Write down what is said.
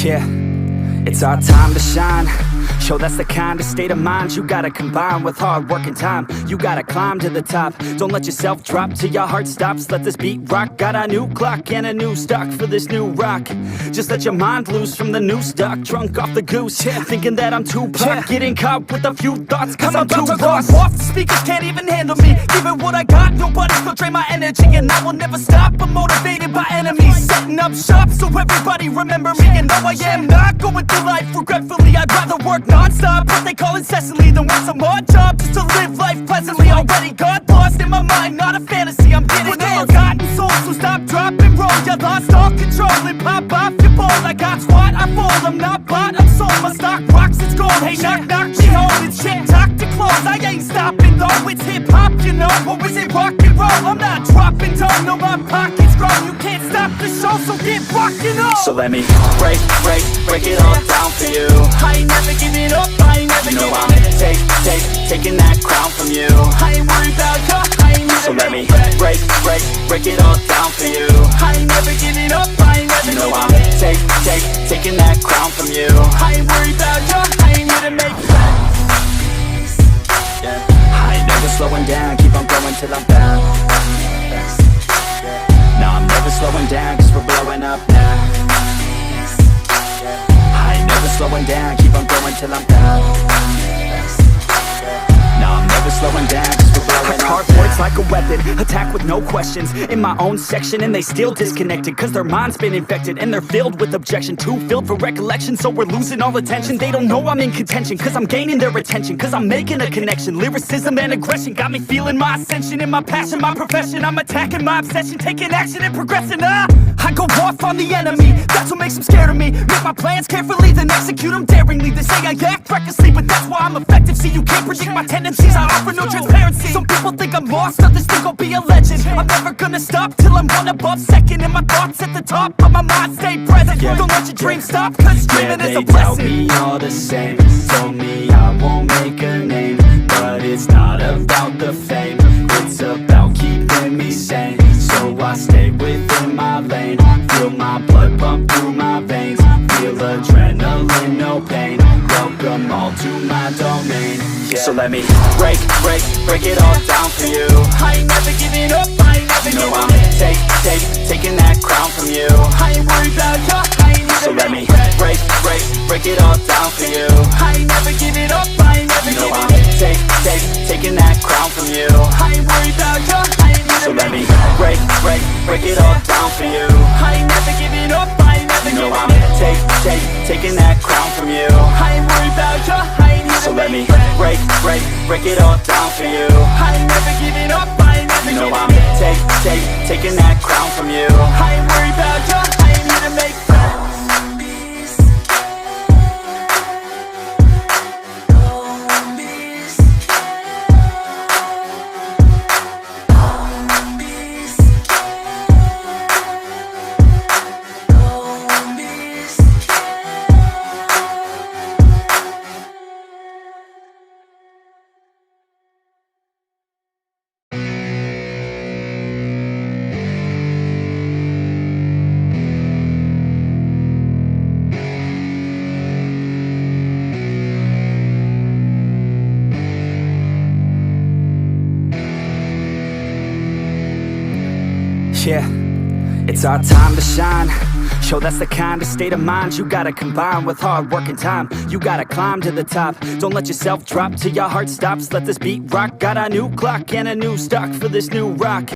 Yeah, it's our time to shine. Show that's the kind of state of mind you gotta combine with hard work and time. You gotta climb to the top. Don't let yourself drop till your heart stops. Let this beat rock. Got a new clock and a new stock for this new rock. Just let your mind loose from the new stock. Drunk off the goose, thinking that I'm too pop. Getting caught with a few thoughts cause I'm too lost. Off, the speakers can't even handle me. Give it what I got, nobody's gonna drain my energy. And I will never stop, I'm motivated by enemies. Setting up shop so everybody remember me. And no, I am not going through life regretfully. I'd rather work non-stop, what they call incessantly, than want some more job just to live life pleasantly. Already got lost in my mind, not a fantasy. I'm getting there. Forgotten souls, so stop, drop, and roll. You lost all control and pop off your ball. I got squat, I fall, I'm not bought, I'm sold. My stock rocks, it's gold. Hey, knock, knock, me home. It's shit, talk to close. I ain't stopping though, it's hip-hop, you know. Or is it rock and roll? I'm not dropping down, no, my pocket's grown. You can't stop the show, so get rockin' on. So let me break it all down for you. I ain't never giving up, I ain't never giving up. Taking that crown from you. I ain't worried about you, I ain't never. So let me break it all down for you. I ain't never giving up, I ain't never giving up. Taking that crown from you. I ain't worried about you, I ain't here to make plans. Yeah. I ain't never slowing down, keep on going till I'm down. No, I'm never slowing down cause we're blowing up now. I ain't never slowing down, keep on going till I'm down. No, I'm never slowing down cause we're blowing up. Hard words like a weapon, attack with no questions. In my own section and they still disconnected cause their mind's been infected and they're filled with objection. Too filled for recollection so we're losing all attention. They don't know I'm in contention cause I'm gaining their attention. Cause I'm making a connection. Lyricism and aggression got me feeling my ascension. In my passion, my profession, I'm attacking my obsession. Taking action and progressing. I go off on the enemy, that's what makes them scared of me. Make my plans carefully, then execute them daringly. They say I act recklessly, but that's why I'm effective. See, you can't predict my tendencies, I offer no transparency. Some people think I'm lost, others think I'll be a legend. I'm never gonna stop till I'm one above second. And my thoughts at the top, but my mind stay present. Don't let your dreams stop, cause dreaming is a blessing. They doubt me all the same, told me I won't make a name. But it's not about the fame, it's about keeping me sane. So I stay within my lane, feel my blood pump through my veins. Feel adrenaline, no pain, welcome all to my domain. Yeah. So let me break it all down for you. I ain't never giving up, I ain't never giving up. Taking that crown from you. I ain't worried about you, I ain't never. So let me break it all down for you. I ain't never giving up, I ain't never giving up. Taking that crown from you. I ain't worried about you, I ain't never. So let me break it all down for you. I ain't never giving up, I ain't never giving up. Taking that crown from you. I ain't worried about you, I ain't here. So let me break it all down for you. I ain't never giving up, I ain't never giving up. Taking that crown from you. I ain't worried about you, I ain't here to make friends. Yeah, it's our time to shine. Show that's the kind of state of mind you gotta combine with hard work and time. You gotta climb to the top. Don't let yourself drop till your heart stops. Let this beat rock. Got a new clock and a new stock for this new rock.